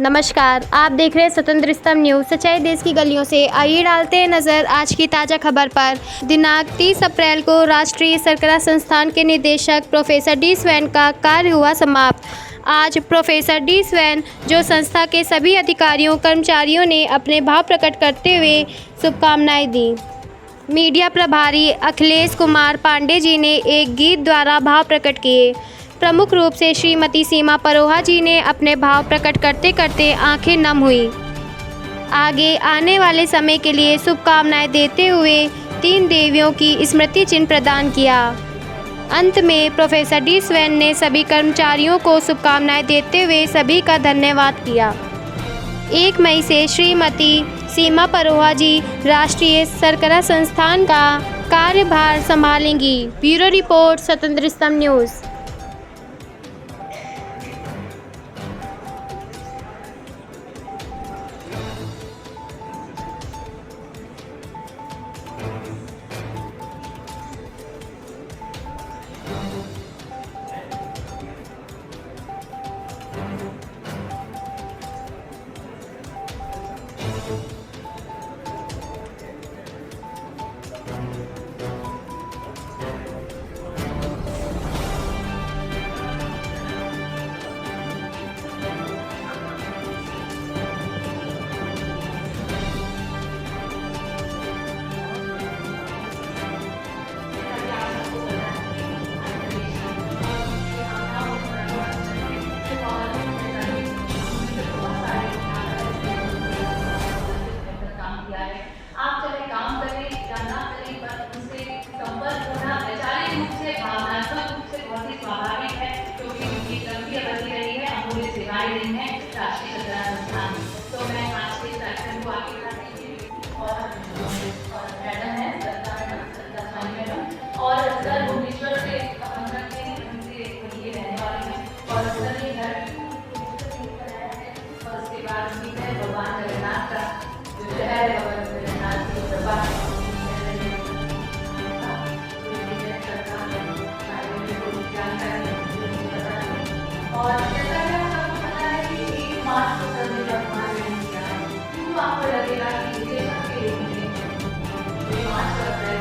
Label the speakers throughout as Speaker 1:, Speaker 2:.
Speaker 1: नमस्कार, आप देख रहे हैं स्वतंत्र स्तंभ न्यूज़। सच्चाई देश की गलियों से। आइए डालते हैं नज़र आज की ताज़ा खबर पर। दिनांक 30 अप्रैल को राष्ट्रीय सर्करा संस्थान के निदेशक प्रोफेसर डी स्वैन का कार्य हुआ समाप्त। आज प्रोफेसर डी स्वैन जो संस्था के सभी अधिकारियों कर्मचारियों ने अपने भाव प्रकट करते हुए शुभकामनाएं दी। मीडिया प्रभारी अखिलेश कुमार पांडे जी ने एक गीत द्वारा भाव प्रकट किए। प्रमुख रूप से श्रीमती सीमा परोहा जी ने अपने भाव प्रकट करते करते आंखें नम हुई। आगे आने वाले समय के लिए शुभकामनाएं देते हुए 3 देवियों की स्मृति चिन्ह प्रदान किया। अंत में प्रोफेसर डी स्वैन ने सभी कर्मचारियों को शुभकामनाएं देते हुए सभी का धन्यवाद किया। 1 मई से श्रीमती सीमा परोहा जी राष्ट्रीय सर्करा संस्थान का कार्यभार संभालेंगी। ब्यूरो रिपोर्ट, स्वतंत्र स्तंभ न्यूज़।
Speaker 2: आप चाहे काम करें या ना करें, पर उनसे संपर्क होना वैचारिक रूप से, भावनात्मक रूप से बहुत ही स्वाभाविक है, क्योंकि उनकी लंबी अवधि रही है, अमूल्य सेवाएं रही हैं राष्ट्रीय सर्करा संस्थान में। तो मैं आज के कार्यक्रम को आगे बढ़ाने के लिए और मैडम है सरिता स्वामी मैडम और सर भुवनेश्वर से संबंध के उनसे ये रहने वाले हैं और सर ने घर और उसके बाद उम्मीद है भगवान जगन्नाथ का जो शहर है भगवान जगन्नाथ की कृपा और जैसा कि आप सबको पता है कि 1 मार्च को सर ने जब हमारे किया, क्यों आपको लगेगा कि देश के रूप में 1 मार्च का अप्रैल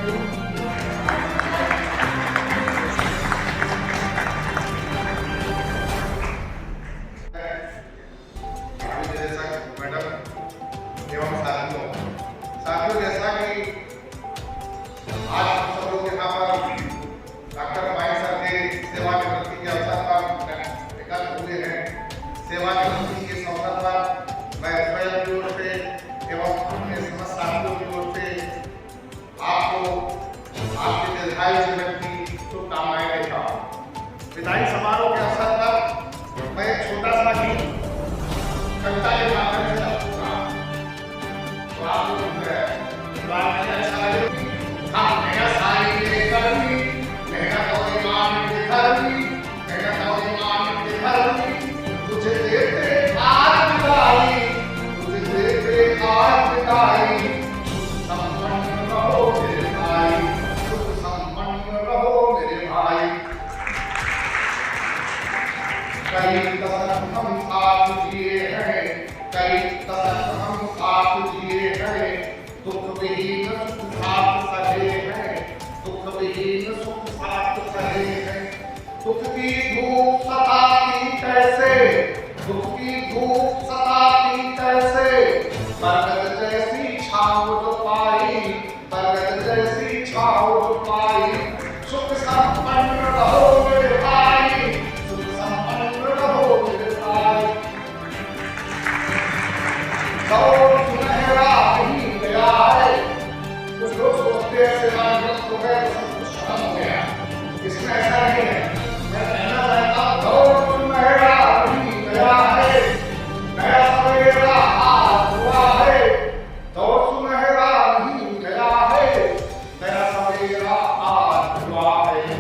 Speaker 3: साथियों, जैसा कि आज हम सब लोग यहाँ पर डॉक्टर भाई साहब के सेवानिवृत्ति के अवसर पर एकत्र हुए हैं। सेवानिवृत्ति के अवसर पर मैं स्वयं की ओर से एवं अपने समस्त साथियों की ओर से आपको आपके दीर्घायु जीवन की शुभकामनाएं देता हूँ। विदाई समारोह के अवसर पर मैं एक छोटा सा गीत कविता के माध्यम से आप लोग बात में अच्छा लगे। हम नया सारी के करनी नया तो ईमान के करनी नया तो ईमान के करनी तुझे देते आज विदाई तुझे देते आज विदाई संपन्न रहो मेरे भाई सुख संपन्न रहो मेरे भाई। कई दशक हम साथ जिए हैं कई दशक हम साथ जिए हैं दुख विहीन सुख साथ सहे हैं दुख विहीन सुख साथ सहे हैं। दुख की धूप सताती कैसे दुख की धूप सताती कैसे बरगद जैसी छाँव जो पाई बरगद जैसी छाँव जो पाई। सुख संपन्न रहो मेरे भाई सुख संपन्न रहो मेरे भाई। दौर सुनहरा नहीं गया है। कुछ लोग सोचते हैं सेवानिवृत्त हो गए तो सब कुछ खत्म हो गया, इसमें ऐसा नहीं है। मैं कहना चाहता हूँ दौर सुनहरा नहीं गया है नया सवेरा आज हुआ है। दौर सुनहरा नहीं गया है नया सवेरा आज हुआ है।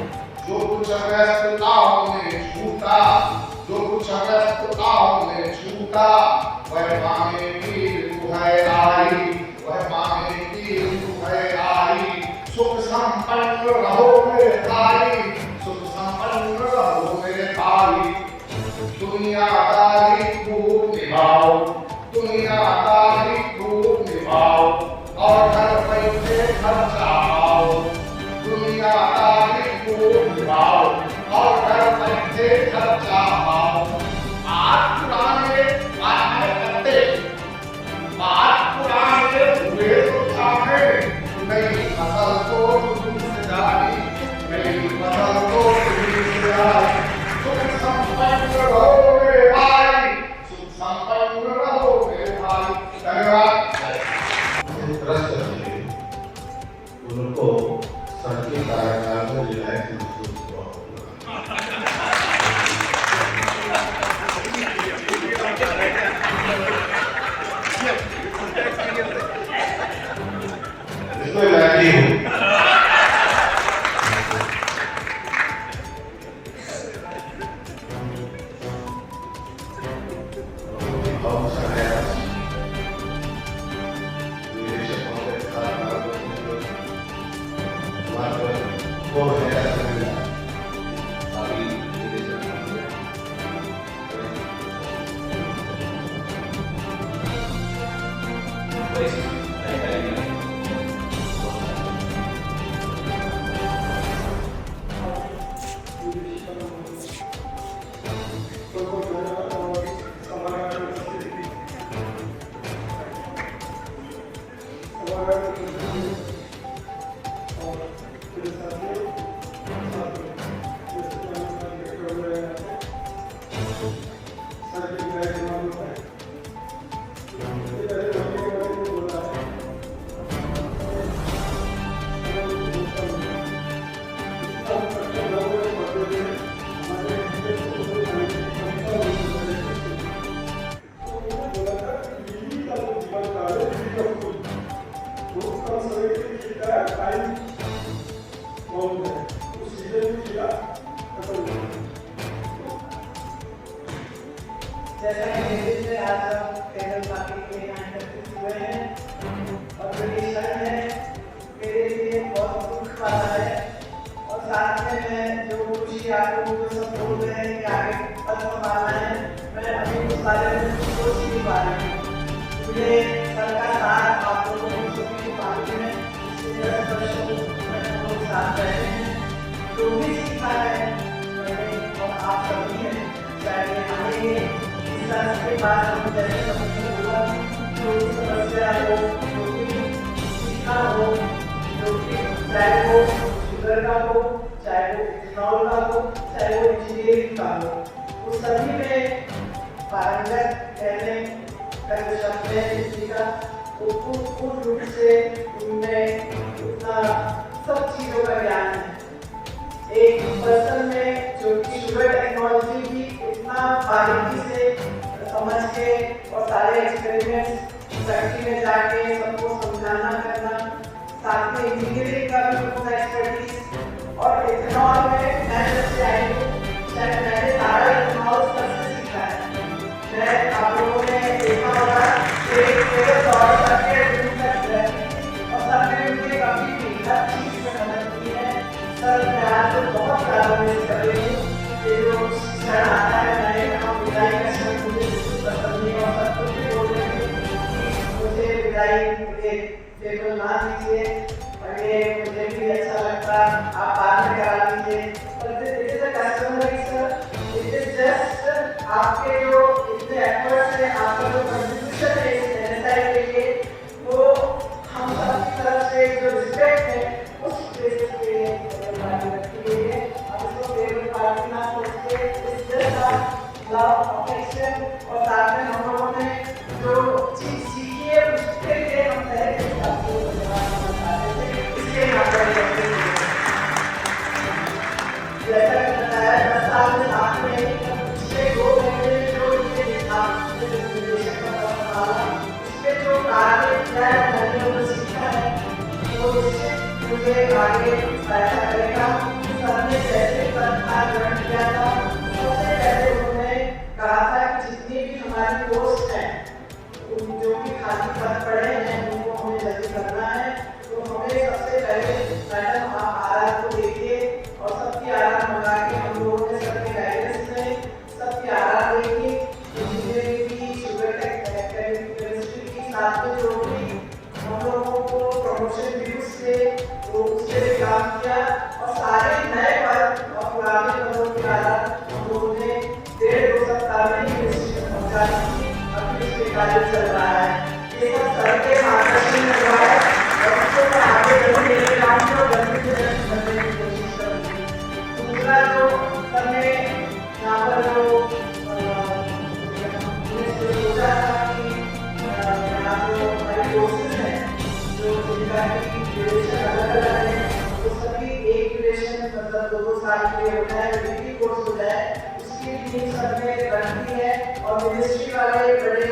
Speaker 3: जो कुछ व्यस्तताओं में छूटा जो कुछ व्यस्तताओं में छूटा वह मांगे की ऋतु है आई वह मांगे की ऋतु है आई। सुख संपन्न रहो मेरे भाई सुख संपन्न रहो मेरे भाई। दुनियादारी खूब निभाओ खर्चा आओ, दुनियादारी को निभाओ और घर पैसे खर्चा आओ। आज पुराने बातें करते, बात पुराने हुए तो चाहे, नई फसल को तुमसे जानी, नई फसल को तुमसे आई। सुख संपन्न रहो मेरे भाई, सुख संपन्न रहो मेरे भाई। धन्यवाद।
Speaker 4: उनको सड़की कार्यकाल में रिलायंस महसूस हुआ इसमें मैं भी हूँ।
Speaker 5: जैसा कि दिल्ली में आज हम केरल मार्केट में यहाँ एकत्रित हुए हैं और मेरी शरण है, मेरे लिए बहुत दुख वाला है और साथ में मैं जो खुशी आप लोगों को सब बोल रहे हैं कि आगे पद संभालना है, मैं अभी उस बारे में सोच ही नहीं पा रही हूँ। मुझे सर का साथ आप लोगों को सभी को मालूम है, इसलिए 10 वर्षों में हम लोग साथ रहे हैं। जो भी सीखा है मैंने और आप सभी हैं, चाहे आगे के बाद हम जैसे समझेंगे जो समस्या हो, जो भी सीखा हो, जो भी चाहे वो शुगर का हो, चाहे वो इथेनॉल का हो, चाहे वो इंजीनियरिंग का हो, उस सभी में पारंगत कहने का जो शब्द है हिंदी का, वो पूर्ण रूप से उनमें उतना सब चीज़ों का ज्ञान है। एक पर्सन में जो कि शुगर टेक्नोलॉजी भी इतना बारीकी से समझ के और सारे एक्सपेरिमेंट्स फैक्ट्री में जाके सबको समझाना करना, साथ में इंजीनियरिंग का भी पूरा एक्सपर्टीज और इथेनॉल में मैं जब से आई हूँ शायद मैंने सारा इथेनॉल सबसे सीखा है। मैं आप लोगों ने देखा होगा कि दौड़ करके और सबने मुझे कभी भी हर चीज़ में मदद की है। सर मैं आज तो बहुत ज़्यादा मिस कर रही हूँ कि जो क्षण आता है मैंने कहा विदाई का क्षण मुझे पसंद नहीं और सब कुछ भी बोल रहे थे मुझे विदाई मुझे टेबल ना दीजिए, अगर मुझे भी अच्छा लगता आप बाद में करा लीजिए। पर this is a customer sir, it is just आपके जो इतने एफर्ट्स हैं, आपका जो कंट्रीब्यूशन है इस एनएसआई के लिए, वो हम सब की तरफ से जो रिस्पेक्ट है उस बेसिस पे रखी गई है। अब इसको टेबल पार्टी ना सोच के इस जस्ट लव अफेक्शन और साथ में हम लोगों ने जो चीज़ सीखी है उसके लिए हम पहले से आपको धन्यवाद चाहते थे, इसलिए यहाँ पर जैसा कि बताया 10 साल में साथ में पिछले 2 महीने जो मुझे निर्देशक का पद संभाला उसके जो कार्य किया है मैंने वो सीखा है वो निश्चित मुझे आगे सहायता करेगा। सर ने जैसे पदभार ग्रहण किया था सबसे पहले उन्होंने कहा था कि जितनी भी हमारी पोस्ट हैं जो भी खाली पद पड़े हैं उनको हमें जल्दी करना है। तो हमें सबसे पहले मैडम आप आर को देखिए और सबकी आर मंगा के हम लोगों ने सबके गाइडेंस में सबकी आर देखी, इंजीनियरिंग की, शुगर केमिस्ट्री की, साथ में जो भी हम लोगों को प्रमोशन व्यूज से किया और सारे नए पद और पुराने पदों के आधार हम लोगों ने 1.5-2 सप्ताह में ही मिनिस्ट्री में पहुंचा दी। अभी इसके कार्य चल रहा है। ये सब सर के मार्गदर्शन में हुआ है और इसको मैं आगे जरूर लेके जाऊंगी और जल्दी से जल्दी करने की कोशिश करूंगी। दूसरा जो सर ने यहाँ पर जो सोचा था कि यहाँ जो हमारी कोर्सेज हैं जो जिनका की ड्यूरेशन अलग-अलग है, तो सभी एक ड्यूरेशन मतलब 2-2 साल के लिए होता है, डिग्री कोर्स होता है, उसकी टीम सब ने रखी है और मिनिस्ट्री वाले बड़े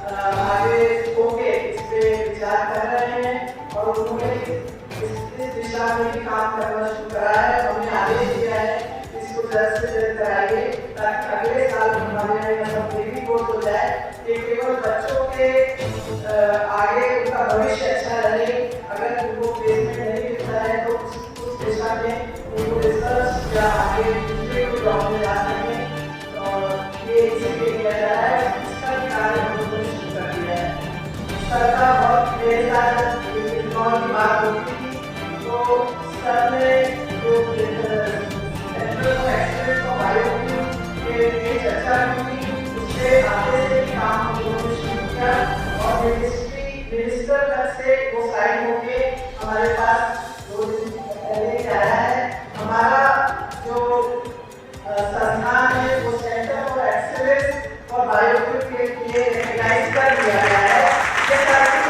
Speaker 5: आगे होके इस पे विचार कर रहे हैं और उन्होंने इस दिशा में भी काम करना शुरू करा है। हमने आदेश दिया है इसको जल्द से जल्द कराइए ताकि अगले साल हमारे यहाँ सब डिग्री कोर्स हो जाए कि केवल बच्चों के आगे उनका भविष्य अच्छा रहे। अगर उनको प्लेसमेंट नहीं मिलता है तो उस दिशा में उनको रिसर्च या आगे दूसरे को जॉब में जा सकें और ये इसलिए किया जा रहा है। इसका भी कार्य हम लोगों ने शुरू कर दिया है। सर का बहुत मेरे साथ की बात होती थी तो सर ने जो centre of excellence for biofuel के चर्चा की उसके आगे से ही काम हम लोगों ने शुरू किया और मिनिस्टर तक से वो साइन होके हमारे पास 2 दिन पहले आया है। हमारा जो संस्थान है वो centre of excellence for biofuel के लिए रिकॉग्नाइज कर दिया गया है। ये सारी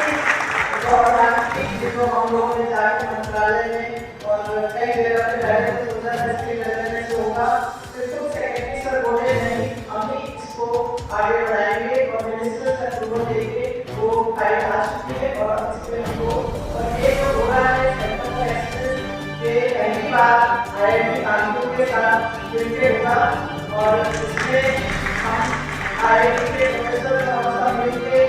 Speaker 5: जो हम लोगों ने जाकर मंत्रालय में और कई जगह पे डायरेक्ट सोचा था इसके करने से होगा, फिर तो सेक्रेटरी सर बोले नहीं हम ही इसको आगे बढ़ाएंगे और मिनिस्टर से अप्रूवल देके वो फाइल आ चुकी है और इसमें हमको और ये जो हो रहा है सेंटर ऑफ एक्सीलेंस के पहली बार आईआईटी कानपुर के साथ मिलकर होगा और इसमें हम आईआईटी के प्रोफेसर और मिलकर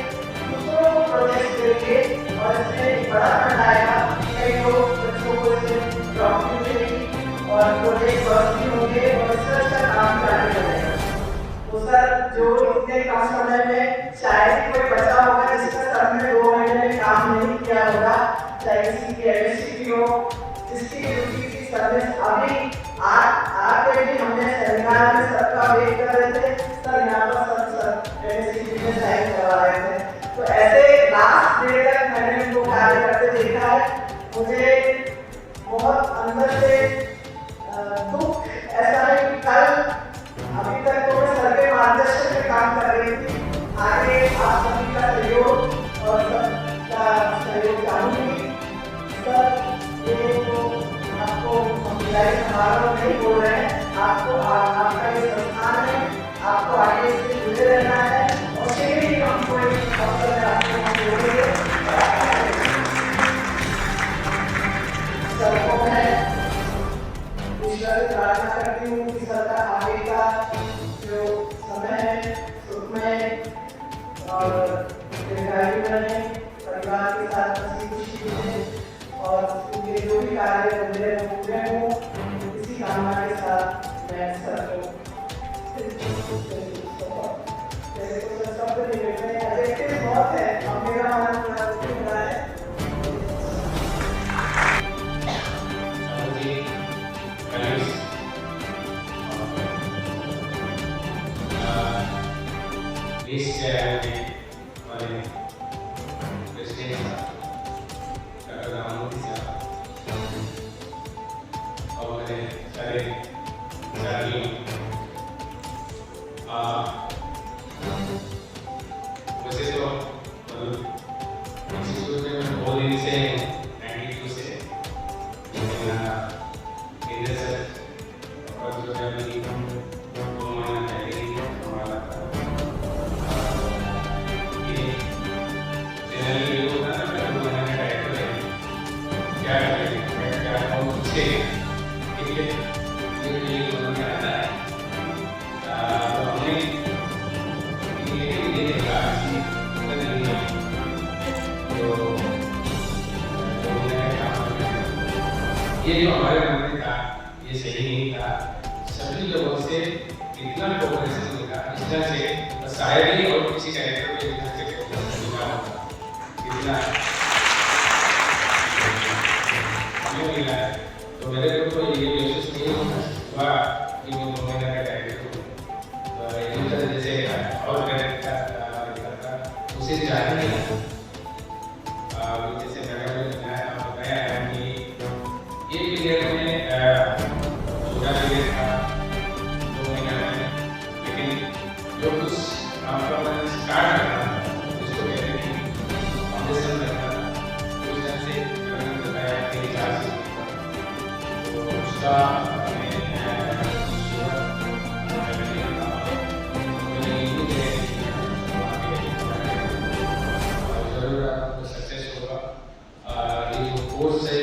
Speaker 5: दूसरों को प्रोजेक्ट देंगे और इसमें एक बड़ा फंड आएगा। कई लोग बच्चों को इसमें जॉब भी मिलेगी और प्रोजेक्ट वर्क भी होंगे और रिसर्च का काम भी आगे बढ़ेगा। तो सर जो इतने कम समय में शायद ही कोई बच्चा होगा जिसका सर ने 2 महीने में काम नहीं किया होगा, चाहे किसी की एमएससी हो, जिसकी ड्यूटी की सर्विस अभी आके भी हमने सेमिनार में सबका वेट कर रहे थे। सर यहाँ पर सर एमएससी में साइन करवा रहे थे। तो ऐसे लास्ट डे तक मैंने उनको कार्य करते देखा है। मुझे बहुत अंदर से दुख ऐसा है कि कल अभी तक तो मैं सर के मार्गदर्शन में काम कर रही थी, आगे आप सभी का सहयोग और सबका सहयोग चाहूँगी। सर ये तो आपको विदाई समारोह नहीं बोल रहे हैं, आपको आपका ये संस्थान है, आपको आगे से जुड़े रहना है और शीघ्र ही हम कोई अवसर में आपको हम जोड़ेंगे। सर को मैं ईश्वर से प्रार्थना करती हूँ कि सर का आगे का जो समय है सुखमय और दीर्घायु बने, परिवार के साथ हंसी खुशी बने और उनके जो भी कार्य बंधे वो पूरे हों। इसी कामना के साथ मैं सर को बहुत है अब मेरा मन पूरा हो रहा है।
Speaker 6: वैसे तो इंस्टीट्यूट में मैं 2 दिन से 92 से केंद्र से और जो है अभी 2 महीना पहले ही हमारा ये जनरली ये होता है ना 2 महीने का डायरेक्टर है क्या करें क्या हम पूछे ठीक है ये उन्होंने आता है तो हमने ये देखा ये जो हमारे मन में था ये सही नहीं था। सभी लोगों से इतना कोऑपरेशन मिला इस तरह से शायद ही और किसी कैरेक्टर को इस तरह से कोऑपरेशन मिला होगा इतना हमें मिला है। तो मेरे सुबह जरूर आपको सक्सेस होगा। ये जो कोर्स है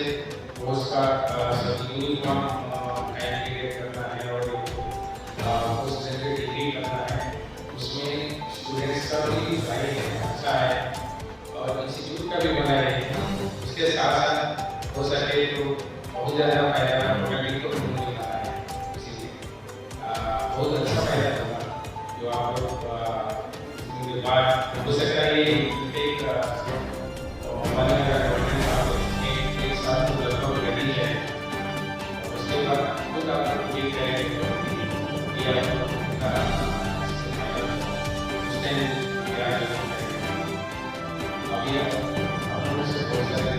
Speaker 6: कोर्स का यूनिफॉर्म कैंडिडेट करना है और पोस्ट ग्रेजुएट डिग्री करना है, उसमें स्टूडेंट्स का भी राइट अच्छा है और इंस्टीट्यूट का भी बना है। उसके साथ साथ हो सके तो बहुत ज़्यादा फायदा प्रोडक्ट को मिल रहा है, इसीलिए बहुत अच्छा फायदा होगा जो आप लोग इसके बाद हो सकता है ये एक एक साथ लगभग रेडी है। उसके बाद खुद आप लोग ये करेंगे कि आप लोग का अभी आप लोग से बहुत सारे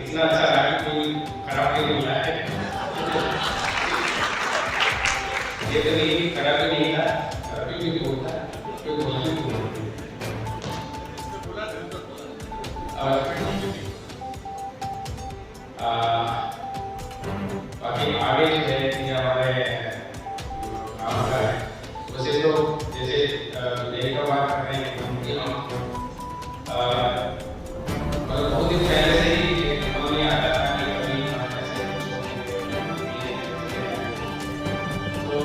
Speaker 6: इतना अच्छा लगा कोई खराब नहीं बोला है। ये तो नहीं खराब नहीं था, खराब भी बोलता है, कोई बोला नहीं बोलता। बाकी आगे जो है कि हमारे काम का है वैसे तो जैसे मेरे का बात कर रहे हैं बहुत दिन पहले से ही हमें आता था कि कभी ऐसे तो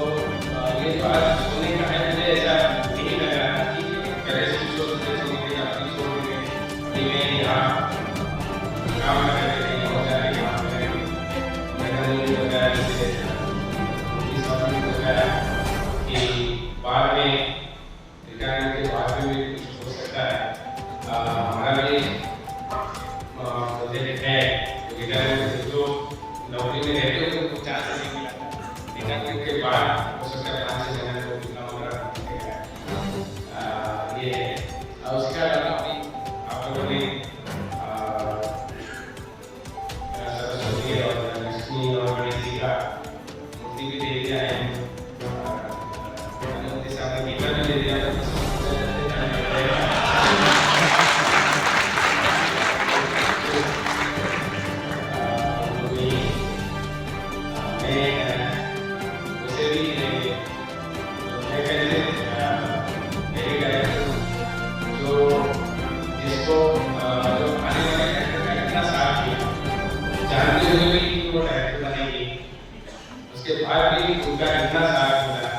Speaker 6: ये जो आज सोने का है मुझे ऐसा नहीं लग रहा था कि पहले से सोचते थे अपनी छोड़ के अभी मैं यहाँ काम कर रहे थे बहुत सारे काम कर रहे थे मैंने बताया जैसे इस बात में बताया कि बाद में रिटायरमेंट के बाद में भी कुछ हो सकता है। हमारा भी प्रोजेक्ट है रिटायरमेंट जो नौकरी में रहते हो उनको चांस नहीं मिला था, रिटायरमेंट के बाद हो सकता है 5 से 6 महीने को कितना हमारा ये है। उसके अलावा भी आप लोगों ने सरस्वती और लक्ष्मी और गणेश जी का मूर्ति भी दे दिया है, सामने गीता भी दे दिया है। उसके बाद भी उनका इतना साथ होता है,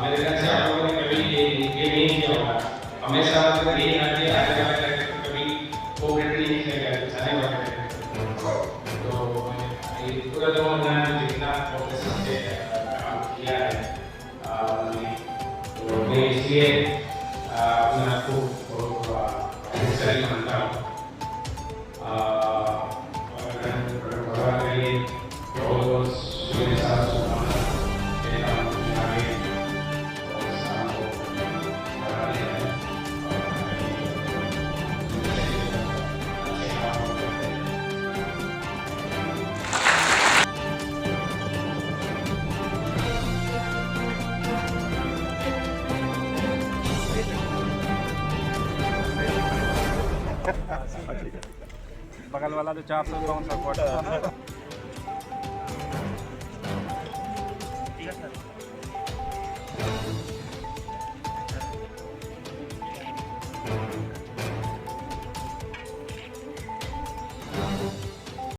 Speaker 6: मेरे ख्याल से आप लोगों ने कभी ये नहीं किया होगा। हमेशा मतलब ये ना कि आगे वाले कभी कोऑपरेट नहीं किया जाने वाले तो ये पूरा जो उन्होंने जितना प्रोफेसर से काम किया है तो मैं इसलिए अपने आप को बहुत सही मानता हूँ और भगवान के लिए बहुत मेरे साथ आगे और शाम को बढ़ाने हैं
Speaker 7: बगल वाला जो 400 कौन सा कोट